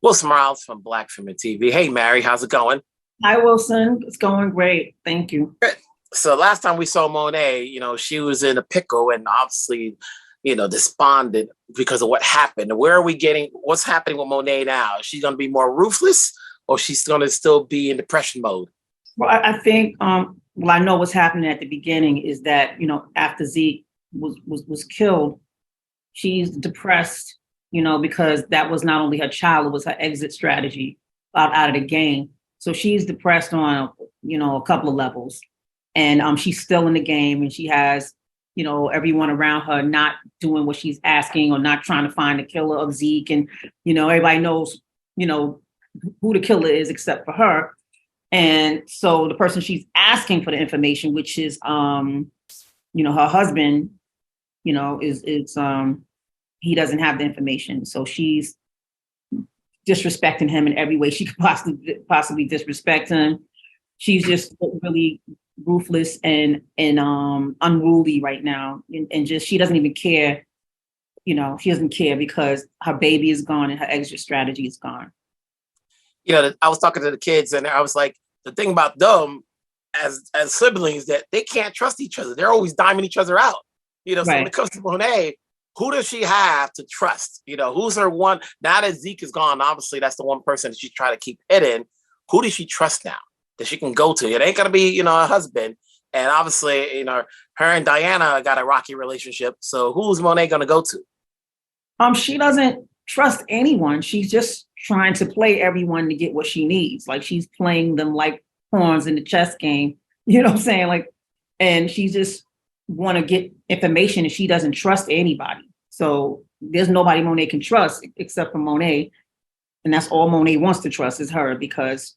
Wilson Morales from Black Film and TV. Hey, Mary, how's it going? Hi, Wilson. It's going great. Thank you. So last time we saw Monet, she was in a pickle and obviously, despondent because of what happened. Where are we getting? What's happening with Monet now? Is she going to be more ruthless, or she's going to still be in depression mode? Well, I think, I know what's happening at the beginning is that, after Zeke was killed, she's depressed, because that was not only her child, it was her exit strategy out of the game. So she's depressed on, a couple of levels. And she's still in the game, and she has, everyone around her not doing what she's asking or not trying to find the killer of Zeke. And, everybody knows, who the killer is except for her. And so the person she's asking for the information, which is, her husband, is he doesn't have the information. So she's disrespecting him in every way she could possibly disrespect him. She's just really ruthless and unruly right now. And just, she doesn't even care. She doesn't care because her baby is gone and her exit strategy is gone. I was talking to the kids and I was like, the thing about them as siblings, that they can't trust each other. They're always diming each other out. So Right. when it comes to Monet, who does she have to trust? Who's her one? Now that Zeke is gone, obviously that's the one person that she's trying to keep hidden. Who does she trust now that she can go to? It ain't gonna be, her husband. And obviously, her and Diana got a rocky relationship. So who's Monet gonna go to? She doesn't trust anyone. She's just trying to play everyone to get what she needs. Like, she's playing them like pawns in the chess game. You know what I'm saying? Like, and she just want to get information and she doesn't trust anybody. So there's nobody Monet can trust except for Monet. And that's all Monet wants to trust is her because,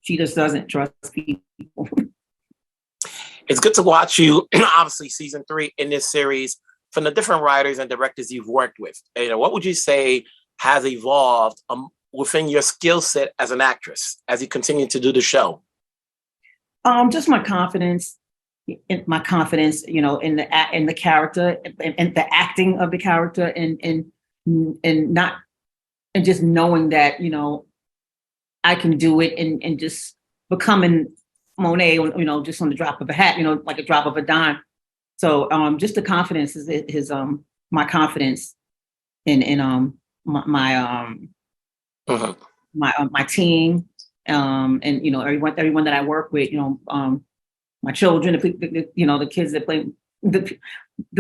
she just doesn't trust people. It's good to watch you, obviously, season 3 in this series from the different writers and directors you've worked with. What would you say has evolved within your skill set as an actress as you continue to do the show? Just my confidence, in the character and the acting of the character and just knowing that, I can do it and just becoming Monet, just on the drop of a hat, like a drop of a dime. So just the confidence is my confidence in my team, and everyone that I work with, my children, the kids that play the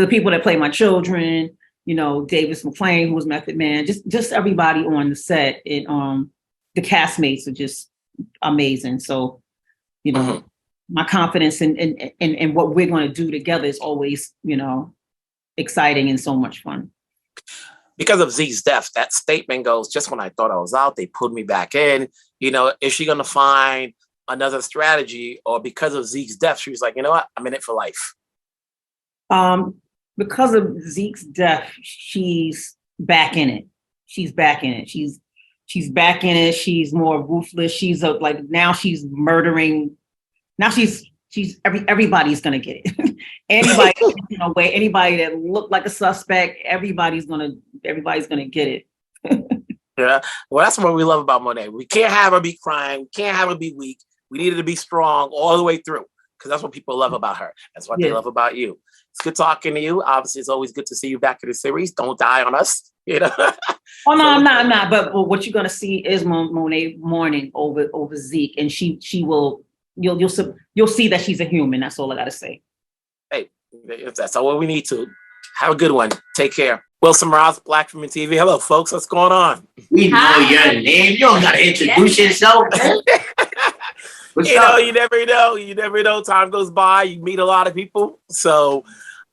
people that play my children, Davis MacLean, who was Method Man, just everybody on the set, and the castmates are just amazing. So, my confidence in what we're going to do together is always, exciting and so much fun. Because of Zeke's death, that statement goes, just when I thought I was out, they pulled me back in. Is she going to find another strategy, or because of Zeke's death, she was like, you know what, I'm in it for life? Because of Zeke's death, she's back in it. She's back in it. She's back in it. She's more ruthless. She's now she's murdering. Now everybody's gonna get it. Anybody that looked like a suspect, everybody's gonna get it. Yeah. Well, that's what we love about Monet. We can't have her be crying. We can't have her be weak. We need her to be strong all the way through, because that's what people love about her. That's what they love about you. It's good talking to you. Obviously, it's always good to see you back in the series. Don't die on us, Oh no, I'm not. But what you're gonna see is Monet mourning over Zeke, and she will. You'll see that she's a human. That's all I gotta say. Hey, that's all we need to. Have a good one. Take care. Wilson Morales, Black Film and TV. Hello, folks. What's going on? We know your name. You don't gotta introduce yourself. You never know. You never know. Time goes by. You meet a lot of people. So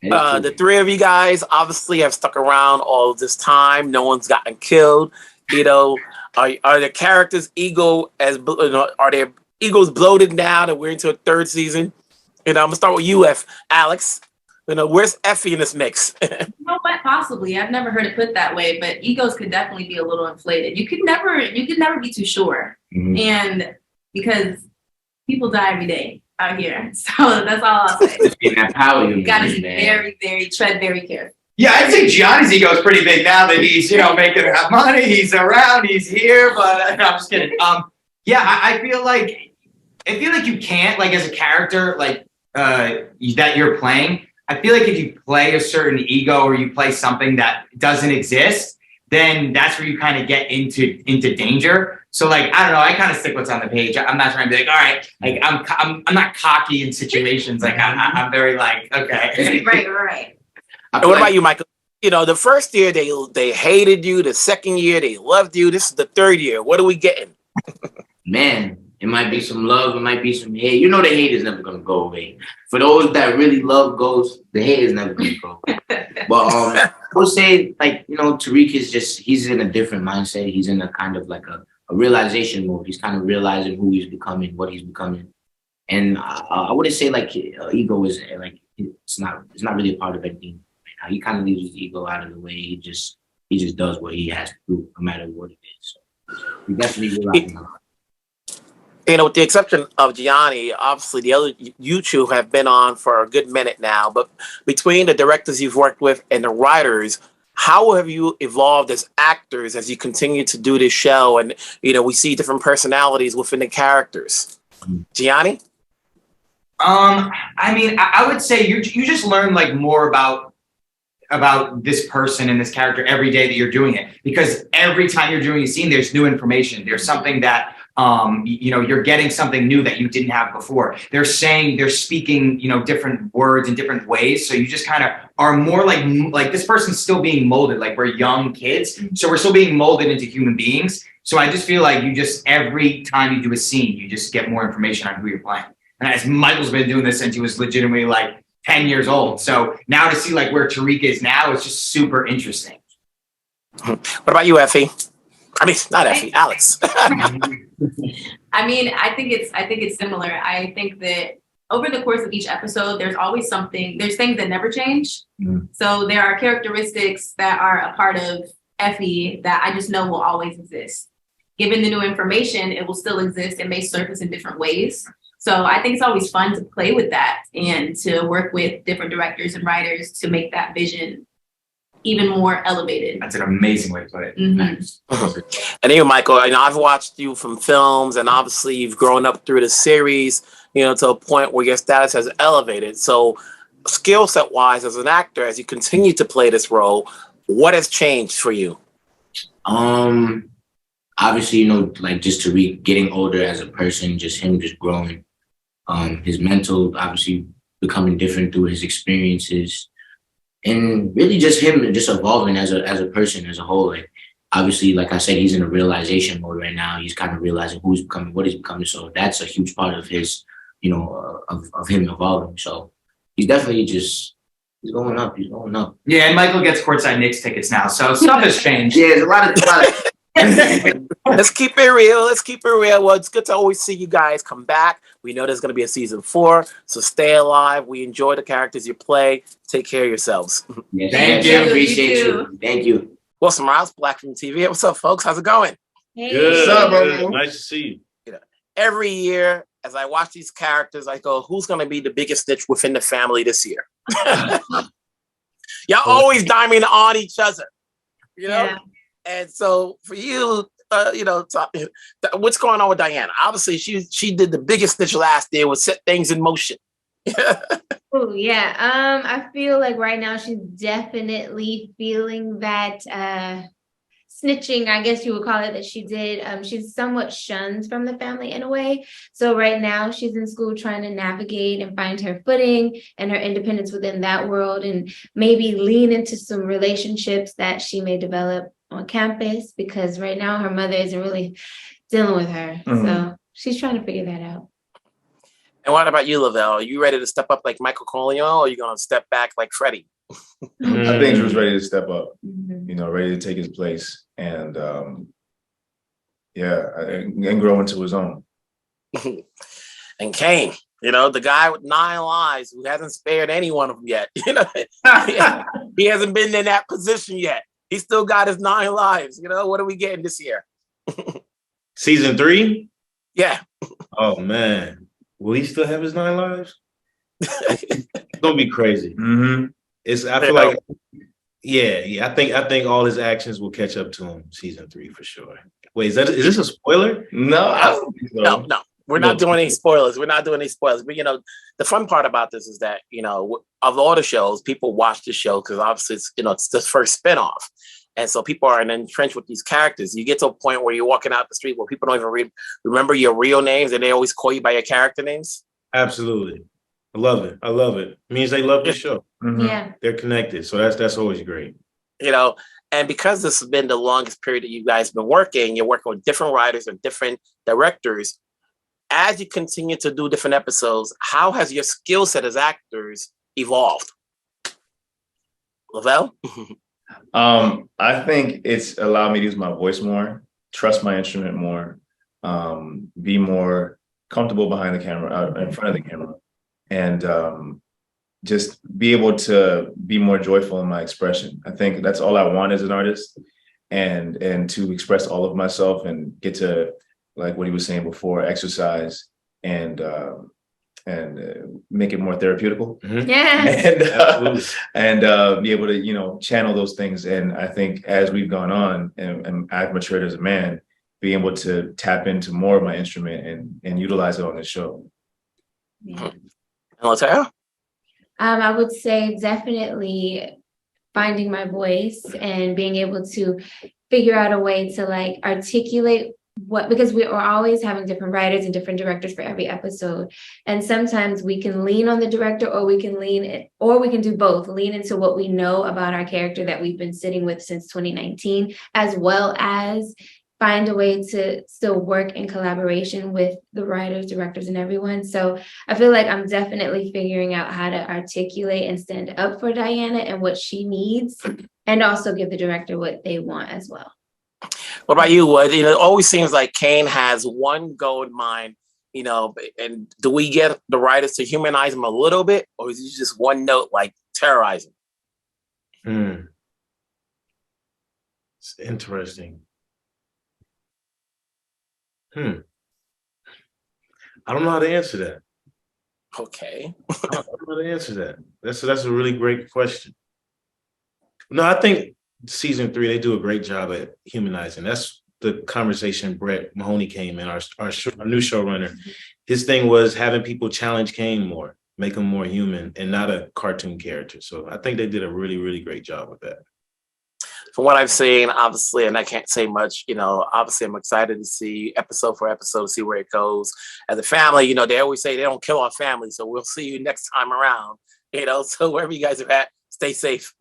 the three of you guys obviously have stuck around all this time. No one's gotten killed. Are the characters' ego are their egos bloated now that we're into a third season? I'm gonna start with you, Alix. Where's Effie in this mix? What? Possibly. I've never heard it put that way, but egos could definitely be a little inflated. You could never be too sure. Mm-hmm. And because people die every day out here. So that's all I'll say. You gotta be tread very careful. Yeah, I'd say Gianni's ego is pretty big now that he's, making money, he's around, he's here, but no, I'm just kidding. Yeah, I feel like you can't, like, as a character, like, that you're playing, I feel like if you play a certain ego or you play something that doesn't exist, then that's where you kind of get into danger. So, like, I don't know, I kind of stick what's on the page. I'm not trying to be like, all right, like, I'm not cocky in situations. Like, I'm very like, okay. Right. What about you, Michael? The first year they hated you. The second year they loved you. This is the third year. What are we getting? Man, it might be some love. It might be some hate. The hate is never going to go away. For those that really love ghosts, the hate is never going to go away. But I would say, like, Tariq is he's in a different mindset. He's in a kind of like a realization mode. He's kind of realizing who he's becoming, what he's becoming. And I wouldn't say like ego is like, it's not really a part of anything. He kind of leaves his ego out of the way. He just does what he has to do, no matter what it is. So he definitely realizing a lot. With the exception of Gianni, obviously the other you two have been on for a good minute now. But between the directors you've worked with and the writers, how have you evolved as actors as you continue to do this show? And we see different personalities within the characters. Gianni? I mean, I would say you just learn like more about this person and this character every day that you're doing it, because every time you're doing a scene, there's new information. There's something that you're getting something new that you didn't have before. They're speaking, different words in different ways. So you just kind of are more like this person's still being molded. Like, we're young kids, so we're still being molded into human beings. So I just feel like every time you do a scene, you just get more information on who you're playing. And as Michael's been doing this since he was legitimately like 10 years old. So now to see like where Tariq is now, it's just super interesting. What about you, Effie? I mean, not Effie, Alix. I mean, I think it's similar. I think that over the course of each episode, there's always there's things that never change. Mm. So there are characteristics that are a part of Effie that I just know will always exist. Given the new information, it will still exist. It may surface in different ways. So I think it's always fun to play with that and to work with different directors and writers to make that vision even more elevated. That's an amazing way to put it. Mm-hmm. Nice. And you, Michael, I've watched you from films, and obviously you've grown up through the series, to a point where your status has elevated. So skill set wise as an actor, as you continue to play this role, what has changed for you? Obviously, like just Tariq getting older as a person, just him just growing. His mental obviously becoming different through his experiences, and really just him just evolving as a person as a whole. Like, obviously, like I said, he's in a realization mode right now. He's kind of realizing who he's becoming, what he's becoming. So that's a huge part of his, of him evolving. So he's definitely he's going up. He's going up. Yeah, and Michael gets courtside Knicks tickets now, so stuff has changed. Yeah, there's a lot of Let's keep it real. Well, it's good to always see you guys come back. We know there's going to be a season 4, so stay alive. We enjoy the characters you play. Take care of yourselves. Yeah, thank you. Appreciate you. Thank you. Wilson Morales, Black Film TV. What's up, folks? How's it going? Hey. Good. What's up, bro? Nice to see you. Every year, as I watch these characters, I go, who's going to be the biggest snitch within the family this year? Y'all always diming on each other, Yeah. And so for you, what's going on with Diana? Obviously, she did the biggest snitch last year, was set things in motion. Oh yeah. I feel like right now she's definitely feeling that snitching, I guess you would call it, that she did. She's somewhat shunned from the family in a way. So right now she's in school trying to navigate and find her footing and her independence within that world, and maybe lean into some relationships that she may develop on campus, because right now her mother isn't really dealing with her. Mm-hmm. So she's trying to figure that out. And what about you, Lovell? Are you ready to step up like Michael Corleone, or are you going to step back like Freddie? I think he was ready to step up, Mm-hmm. Ready to take his place and and grow into his own. And Kane, the guy with 9 lives who hasn't spared any one of them yet. He hasn't been in that position yet. He still got his 9 lives. What are we getting this year? Season 3? Yeah. Oh man, will he still have his 9 lives? It's gonna be crazy. Mm-hmm. I feel like Yeah. I think all his actions will catch up to him season 3 for sure. Wait, is this a spoiler? No, I don't think so. no. We're not doing any spoilers. But the fun part about this is that of all the shows, people watch the show because obviously it's the first spinoff, and so people are entrenched with these characters. You get to a point where you're walking out the street where people don't even remember your real names, and they always call you by your character names. Absolutely, I love it. It means they love the show. Mm-hmm. Yeah, they're connected, so that's always great. And because this has been the longest period that you guys have been working, you're working with different writers and different directors. As you continue to do different episodes, how has your skill set as actors evolved? Lovell? I think it's allowed me to use my voice more, trust my instrument more, be more comfortable behind the camera, in front of the camera, and just be able to be more joyful in my expression. I think that's all I want as an artist, and to express all of myself and get to, like what he was saying before, exercise and make it more therapeutical. Mm-hmm. Yeah. And be able to, channel those things. And I think as we've gone on and I've matured as a man, being able to tap into more of my instrument and utilize it on the show. Yeah. LaToya? I would say definitely finding my voice and being able to figure out a way to like articulate because we are always having different writers and different directors for every episode. And sometimes we can lean on the director or we can do both, lean into what we know about our character that we've been sitting with since 2019, as well as find a way to still work in collaboration with the writers, directors, and everyone. So I feel like I'm definitely figuring out how to articulate and stand up for Diana and what she needs, and also give the director what they want as well. What about you, Wood? It always seems like Kane has one goal in mind, and do we get the writers to humanize him a little bit, or is he just one note, like terrorizing? It's interesting. I don't know how to answer that. Okay. I don't know how to answer that. That's a really great question. No, I think season 3, they do a great job at humanizing. That's the conversation Brett Mahoney came in, our new showrunner. His thing was having people challenge Kane more, make him more human and not a cartoon character. So I think they did a really, really great job with that. From what I've seen, obviously, and I can't say much, obviously I'm excited to see episode for episode, see where it goes. As a family, they always say they don't kill our family, so we'll see you next time around. So wherever you guys are at, stay safe.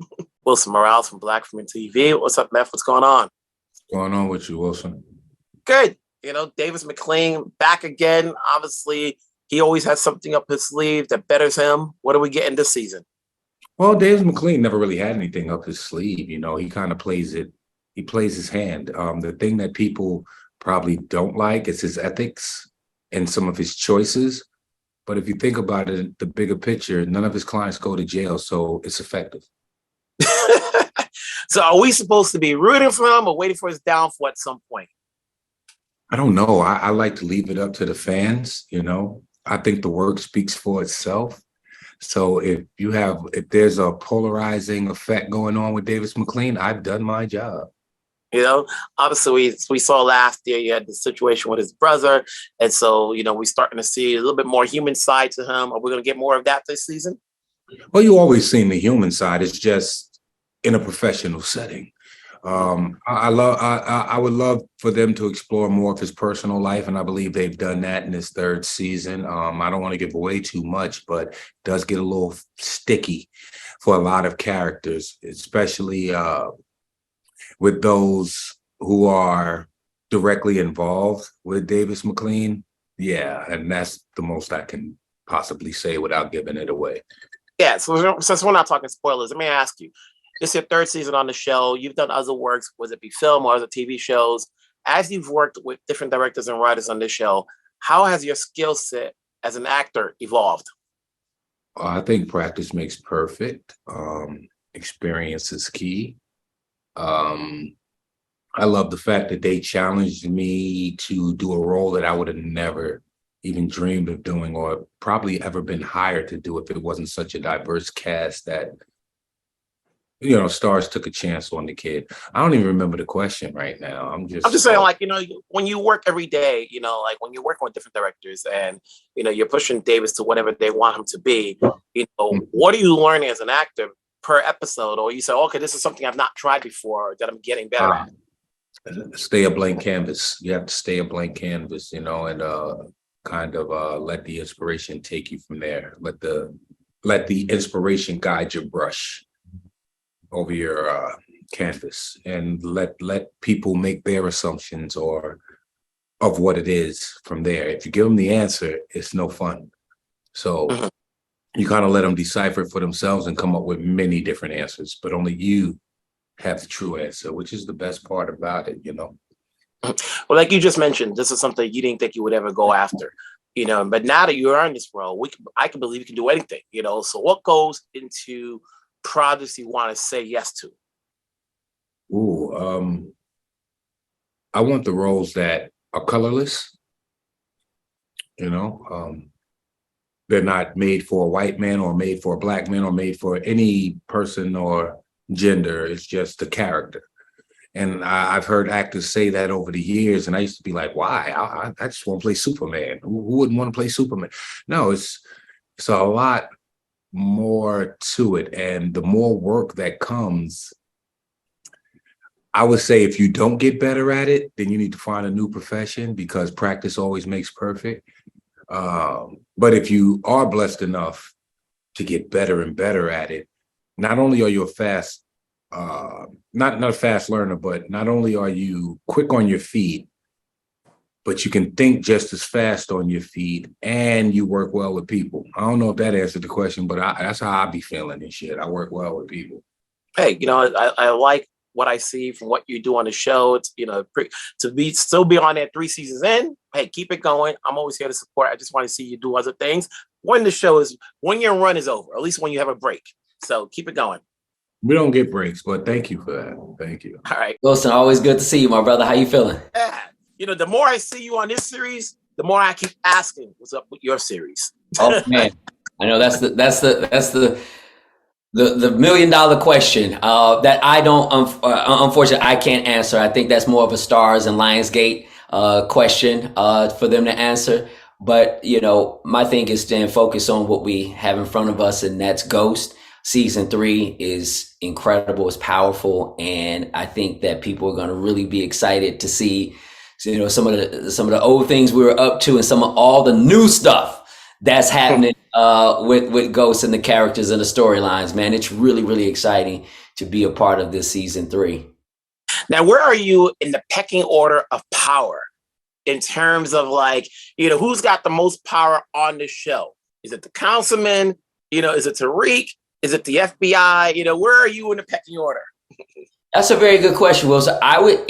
Wilson Morales from Black Women TV. What's up, Meth? What's going on? What's going on with you, Wilson? Good. Davis MacLean back again. Obviously, he always has something up his sleeve that betters him. What are we getting this season? Well, Davis MacLean never really had anything up his sleeve. He kind of plays it. He plays his hand. The thing that people probably don't like is his ethics and some of his choices. But if you think about it, the bigger picture, none of his clients go to jail, so it's effective. So are we supposed to be rooting for him or waiting for his downfall at some point? I don't know. I like to leave it up to the fans, I think the work speaks for itself. So if there's a polarizing effect going on with Davis MacLean, I've done my job. Obviously we saw last year you had the situation with his brother. And so, we're starting to see a little bit more human side to him. Are we going to get more of that this season? Well, you always seen the human side. It's just in a professional setting. I would love for them to explore more of his personal life, and I believe they've done that in this 3rd season. I don't want to give away too much, but it does get a little sticky for a lot of characters, especially with those who are directly involved with Davis MacLean. Yeah, and that's the most I can possibly say without giving it away. Yeah, so since we're not talking spoilers, let me ask you. It's your 3rd season on the show. You've done other works, whether it be film or other TV shows. As you've worked with different directors and writers on this show, how has your skill set as an actor evolved? I think practice makes perfect. Experience is key. I love the fact that they challenged me to do a role that I would have never even dreamed of doing or probably ever been hired to do if it wasn't such a diverse cast that stars took a chance on the kid. I don't even remember the question right now. I'm just saying, like, when you work every day, like when you're working with different directors and, you're pushing Davis to whatever they want him to be, what are you learning as an actor per episode? Or you say, okay, this is something I've not tried before that I'm getting better at. Stay a blank canvas. You have to stay a blank canvas, and kind of let the inspiration take you from there. Let the inspiration guide your brush over your canvas, and let people make their assumptions or of what it is from there. If you give them the answer, it's no fun. So you kind of let them decipher it for themselves and come up with many different answers, but only you have the true answer, which is the best part about it, Well, like you just mentioned, this is something you didn't think you would ever go after, but now that you're in this role, I can believe you can do anything, so what goes into projects you want to say yes to? I want the roles that are colorless, they're not made for a white man or made for a black man or made for any person or gender. It's just the character. And I've heard actors say that over the years, and I used to be like, why? I just want to play Superman. Who wouldn't want to play Superman? No, it's a lot more to it. And the more work that comes, I would say if you don't get better at it, then you need to find a new profession, because practice always makes perfect. But if you are blessed enough to get better and better at it, not only are you a fast, not a fast learner, but not only are you quick on your feet, but you can think just as fast on your feet, and you work well with people. I don't know if that answered the question, but that's how I be feeling and shit. I work well with people. Hey, I like what I see from what you do on the show. It's, still be on there 3 seasons in. Hey, keep it going. I'm always here to support. I just want to see you do other things when your run is over, at least when you have a break. So keep it going. We don't get breaks, but thank you for that. Thank you. All right. Wilson, always good to see you, my brother. How you feeling? Yeah. The more I see you on this series, the more I keep asking what's up with your series. Oh man, I know that's the $1 million question that I don't, unfortunately, I can't answer. I think that's more of a Stars and Lionsgate question for them to answer. But, my thing is staying focused on what we have in front of us, and that's Ghost. Season 3 is incredible, it's powerful, and I think that people are going to really be excited to see, some of the old things we were up to and some of all the new stuff that's happening with Ghost and the characters and the storylines. Man, it's really, really exciting to be a part of this season 3. Now, where are you in the pecking order of power in terms of who's got the most power on the show? Is it the councilman? Is it Tariq? Is it the FBI? Where are you in the pecking order? That's a very good question, Wilson. I would,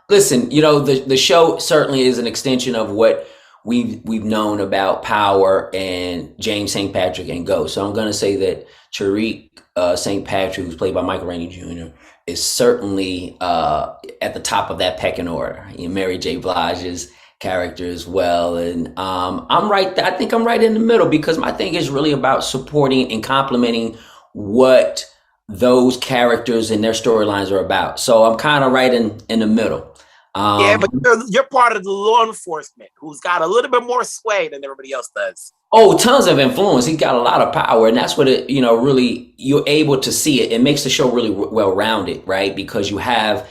listen, the show certainly is an extension of what we've known about Power and James St. Patrick and Ghost. So I'm going to say that Tariq St. Patrick, who's played by Michael Rainey Jr., is certainly at the top of that pecking order. Mary J. Blige's character as well. And I think I'm right in the middle, because my thing is really about supporting and complementing what those characters and their storylines are about. So I'm kind of right in the middle. Yeah, but you're part of the law enforcement who's got a little bit more sway than everybody else does. Oh, tons of influence. He's got a lot of power, and that's what it, really, you're able to see it. It makes the show really well-rounded, right? Because you have,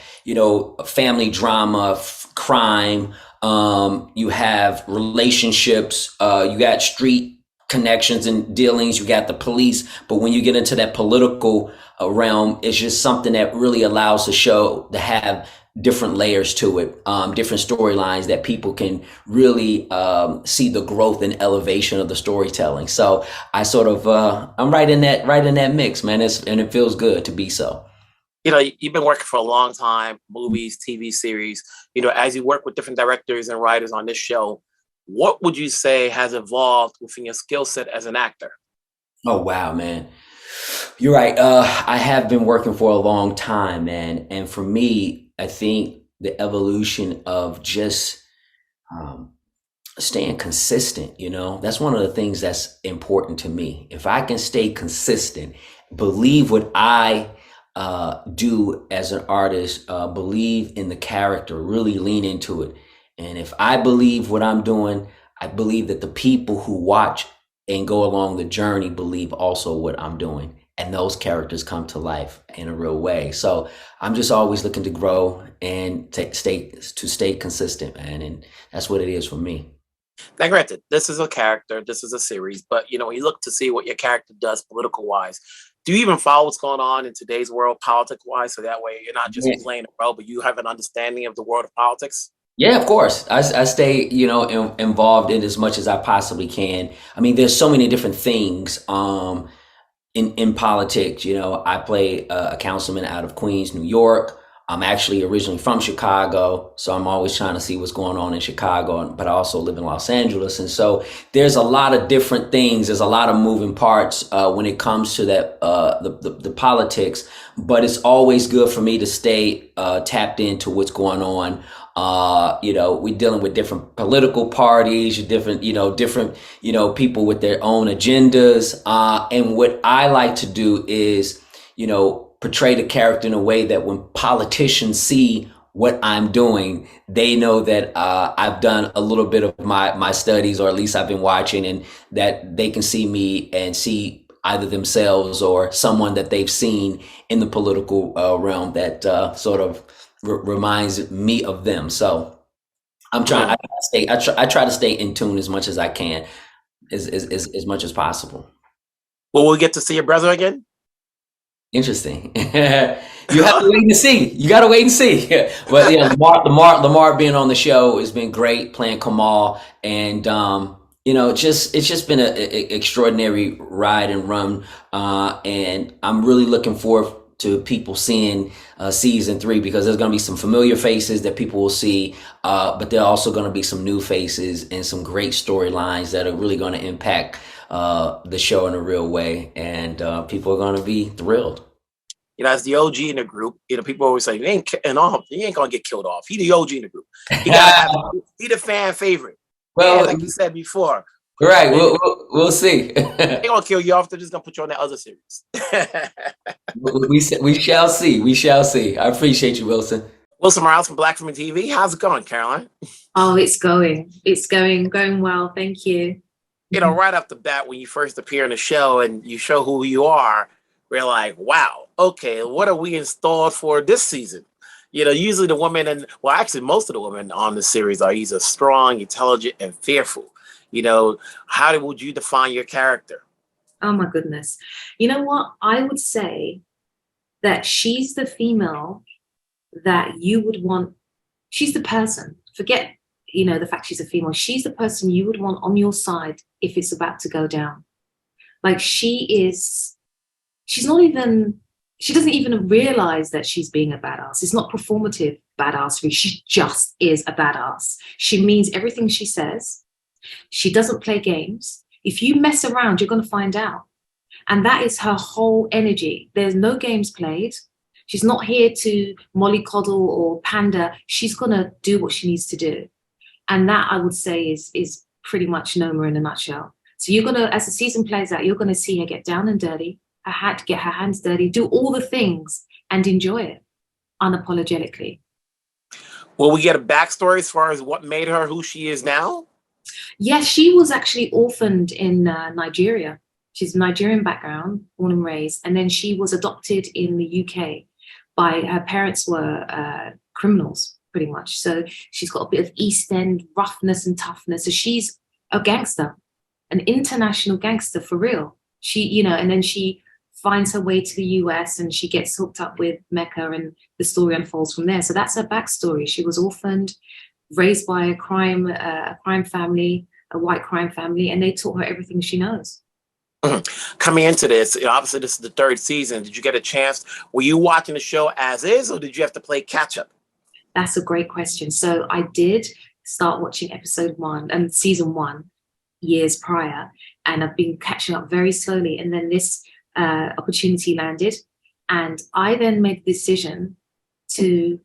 family drama, crime, you have relationships, you got street connections and dealings, you got the police. But when you get into that political realm, it's just something that really allows the show to have different layers to it, different storylines that people can really see the growth and elevation of the storytelling. So I sort of I'm right in that mix, man. And it feels good to be so. You've been working for a long time, movies, TV series. As you work with different directors and writers on this show, what would you say has evolved within your skill set as an actor? Oh wow, man. You're right. I have been working for a long time, man. And for me, I think the evolution of just staying consistent, that's one of the things that's important to me. If I can stay consistent believe what I do as an artist, believe in the character, really lean into it. And if I believe what I'm doing, I believe that the people who watch and go along the journey believe also what I'm doing. And those characters come to life in a real way. So I'm just always looking to grow and stay consistent, man. And that's what it is for me. Now, granted, this is a character, this is a series, but when you look to see what your character does political wise, do you even follow what's going on in today's world, politic wise? So that way you're not just playing a role, but you have an understanding of the world of politics. Yeah, of course. I stay, involved in as much as I possibly can. I mean, there's so many different things in politics. I play a councilman out of Queens, New York. I'm actually originally from Chicago, so I'm always trying to see what's going on in Chicago, but I also live in Los Angeles. And so there's a lot of different things. There's a lot of moving parts when it comes to that, the politics, but it's always good for me to stay tapped into what's going on. We're dealing with different political parties, different people with their own agendas. And what I like to do is, portray the character in a way that when politicians see what I'm doing, they know that I've done a little bit of my studies, or at least I've been watching, and that they can see me and see either themselves or someone that they've seen in the political realm that sort of reminds me of them. So I'm trying. I try to stay in tune as much as I can, as much as possible. Well, we'll get to see your brother again. Interesting. You have to wait and see. You got to wait and see. But yeah, Lamar being on the show has been great, playing Kamal, and it's just been an extraordinary ride and run. And I'm really looking forward to people seeing season 3, because there's going to be some familiar faces that people will see, but there are also going to be some new faces and some great storylines that are really going to impact the show in a real way, and people are going to be thrilled. As the OG in the group, people always say, he ain't going to get killed off. He the OG in the group. He the fan favorite. Well, like you said before. Right, we'll see. They're going to kill you off. They're just going to put you on that other series. we shall see. We shall see. I appreciate you, Wilson. Wilson Morales from Black Women TV. How's it going, Caroline? Oh, it's going well. Thank you. Right off the bat, when you first appear in the show and you show who you are, we're like, wow, okay, what are we installed for this season? Usually the women, actually most of the women on the series are either strong, intelligent, and fearful. How would you define your character? Oh my goodness. You know what? I would say that she's the female that you would want. She's the person. Forget the fact she's a female. She's the person you would want on your side if it's about to go down. Like she doesn't even realize that she's being a badass. It's not performative badassery. She just is a badass. She means everything she says. She doesn't play games. If you mess around, you're going to find out. And that is her whole energy. There's no games played. She's not here to mollycoddle or pander. She's going to do what she needs to do. And that, I would say, is pretty much Noma in a nutshell. So you're going to, as the season plays out, you're going to see her get down and dirty, get her hands dirty, do all the things and enjoy it unapologetically. Will we get a backstory as far as what made her who she is now? Yes, she was actually orphaned in Nigeria. She's Nigerian background, born and raised. And then she was adopted in the UK by her parents were criminals, pretty much. So she's got a bit of East End roughness and toughness. So she's a gangster, an international gangster for real. She, and then she finds her way to the US and she gets hooked up with Mecca and the story unfolds from there. So that's her backstory. She was orphaned, raised by a crime family, a white crime family, and they taught her everything she knows. Coming into this, obviously this is the 3rd season. Did you get a chance? Were you watching the show as is, or did you have to play catch up? That's a great question. So I did start watching episode 1 and season 1 years prior, and I've been catching up very slowly. And then this opportunity landed, and I then made the decision to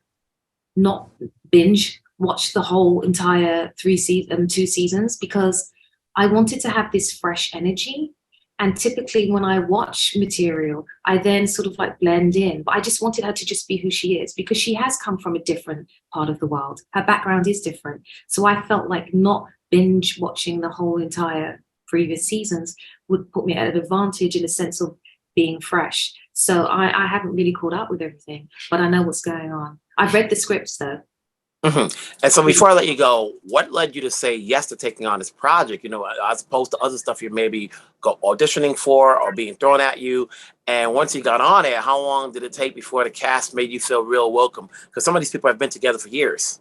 not binge watch the whole entire 2 seasons, because I wanted to have this fresh energy. And typically when I watch material, I then sort of like blend in. But I just wanted her to just be who she is, because she has come from a different part of the world. Her background is different. So I felt like not binge watching the whole entire previous seasons would put me at an advantage in the sense of being fresh. So I haven't really caught up with everything, but I know what's going on. I've read the scripts though. Mm-hmm. And so before I let you go, what led you to say yes to taking on this project, you know, as opposed to other stuff you maybe go auditioning for or being thrown at you? And once you got on it, how long did it take before the cast made you feel real welcome? Because some of these people have been together for years.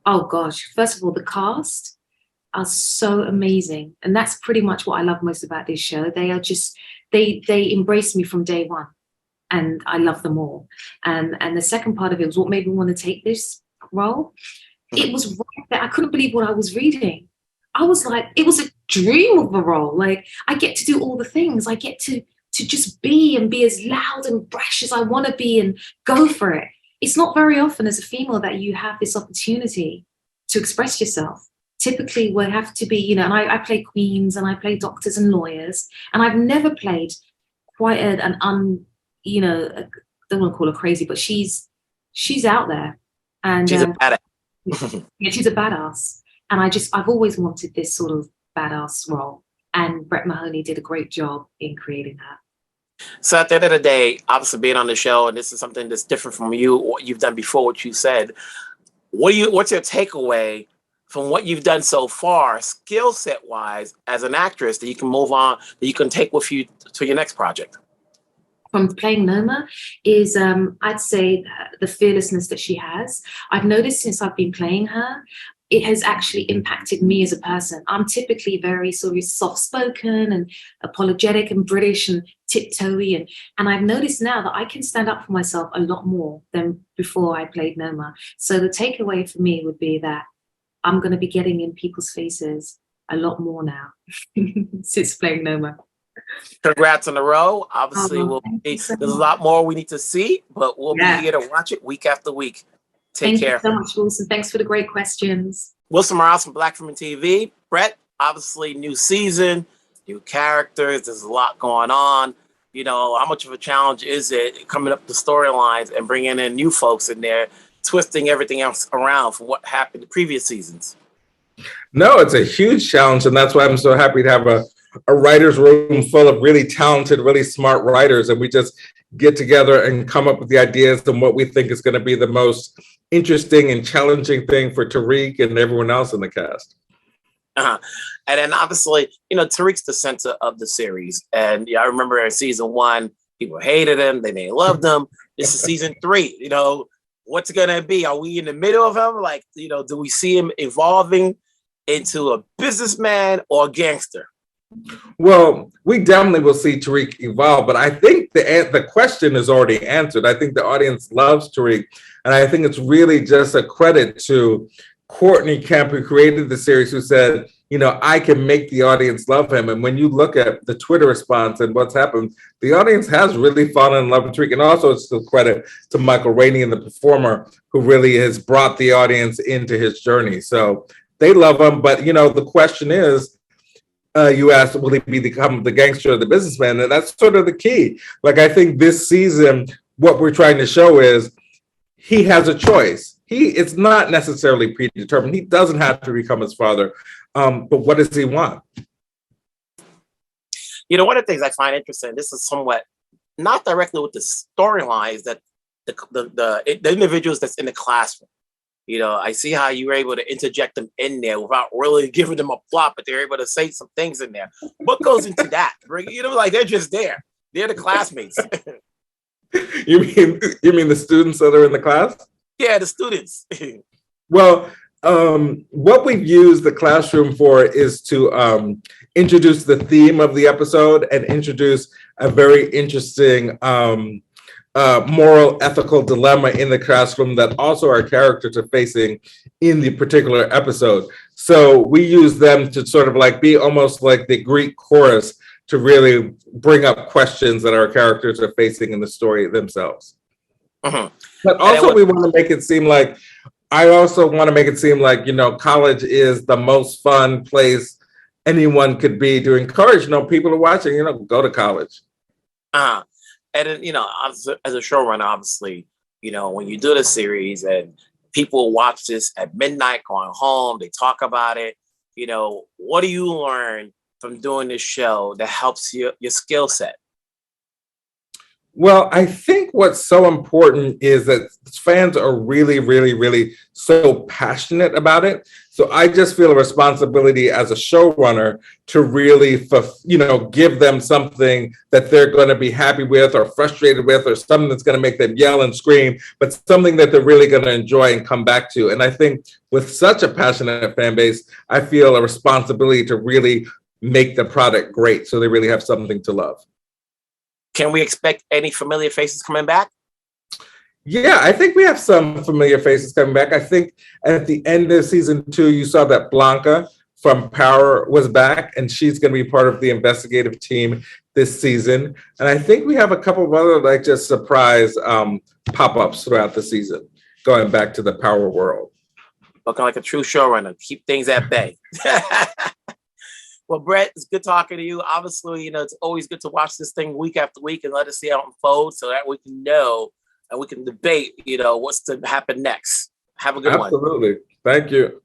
Oh gosh, first of all, the cast are so amazing. And that's pretty much what I love most about this show. They are just, they embraced me from day one, and I love them all. And the second part of it was what made me want to take this role. It was right there. I couldn't believe what I was reading. I was like, it was a dream of a role. Like, I get to do all the things. I get to just be and be as loud and brash as I want to be and go for it. It's not very often as a female that you have this opportunity to express yourself. Typically, we have to be, you know, and I play queens and I play doctors and lawyers, and I've never played quite you know, I don't want to call her crazy, but she's out there. And she's a badass. Yeah, she's a badass. And I've always wanted this sort of badass role. And Brett Mahoney did a great job in creating that. So at the end of the day, obviously being on the show, and this is something that's different from you, what you've done before, what you said, what's your takeaway from what you've done so far, skill set wise, as an actress, that you can move on, that you can take with you to your next project? From playing Noma is, I'd say, the fearlessness that she has. I've noticed since I've been playing her, it has actually impacted me as a person. I'm typically very sort of soft-spoken and apologetic and British and tiptoey. And I've noticed now that I can stand up for myself a lot more than before I played Noma. So the takeaway for me would be that I'm going to be getting in people's faces a lot more now since playing Noma. Congrats on the role. Obviously, there's a lot more we need to see, but we'll be here to watch it week after week. Take care. Thank you so much, Wilson. Thanks for the great questions. Wilson Morales from Black Women TV. Brett, obviously, new season, new characters. There's a lot going on. You know, how much of a challenge is it coming up the storylines and bringing in new folks in there, twisting everything else around from what happened in previous seasons? No, it's a huge challenge, and that's why I'm so happy to have a writer's room full of really talented, really smart writers, and we just get together and come up with the ideas and what we think is going to be the most interesting and challenging thing for Tariq and everyone else in the cast. And then obviously, you know, Tariq's the center of the series. And I remember in season 1, people hated him, then they loved him. This is season 3, you know, what's it gonna be? Are we in the middle of him? Like, you know, do we see him evolving into a businessman or a gangster? Well, we definitely will see Tariq evolve, but I think the question is already answered. I think the audience loves Tariq, and I think it's really just a credit to Courtney Kemp, who created the series, who said, you know, I can make the audience love him. And when you look at the Twitter response and what's happened, the audience has really fallen in love with Tariq. And also it's a credit to Michael Rainey and the performer, who really has brought the audience into his journey. So they love him. But, you know, the question is, you asked, will he become the gangster or the businessman? And that's sort of the key. Like, I think this season, what we're trying to show is he has a choice. It's not necessarily predetermined. He doesn't have to become his father. But what does he want? You know, one of the things I find interesting, this is somewhat not directly with the storylines, that the individuals that's in the classroom. You know, I see how you were able to interject them in there without really giving them a plot, but they're able to say some things in there. What goes into that? You know, like, they're just there. They're the classmates. You mean the students that are in the class? Yeah, the students. Well, what we've used the classroom for is to introduce the theme of the episode and introduce a very interesting moral, ethical dilemma in the classroom that also our characters are facing in the particular episode. So we use them to sort of like be almost like the Greek chorus to really bring up questions that our characters are facing in the story themselves. But also we want to make it seem like, I also want to make it seem like, you know, college is the most fun place anyone could be to encourage, people are watching, go to college. And then, as a showrunner, obviously, when you do the series and people watch this at midnight going home, they talk about it, what do you learn from doing this show that helps your skill set? Well, I think what's so important is that fans are really, really, really so passionate about it. So I just feel a responsibility as a showrunner to really, give them something that they're going to be happy with or frustrated with, or something that's going to make them yell and scream, but something that they're really going to enjoy and come back to. And I think with such a passionate fan base, I feel a responsibility to really make the product great so they really have something to love. Can we expect any familiar faces coming back? Yeah, I think we have some familiar faces coming back. I think at the end of season 2, you saw that Blanca from Power was back, and she's going to be part of the investigative team this season. And I think we have a couple of other just surprise pop-ups throughout the season, going back to the Power world. Looking like a true showrunner. Keep things at bay. Well, Brett, it's good talking to you. Obviously, it's always good to watch this thing week after week and let us see how it unfolds so that we can know and we can debate, what's to happen next. Have a good one. Absolutely. Thank you.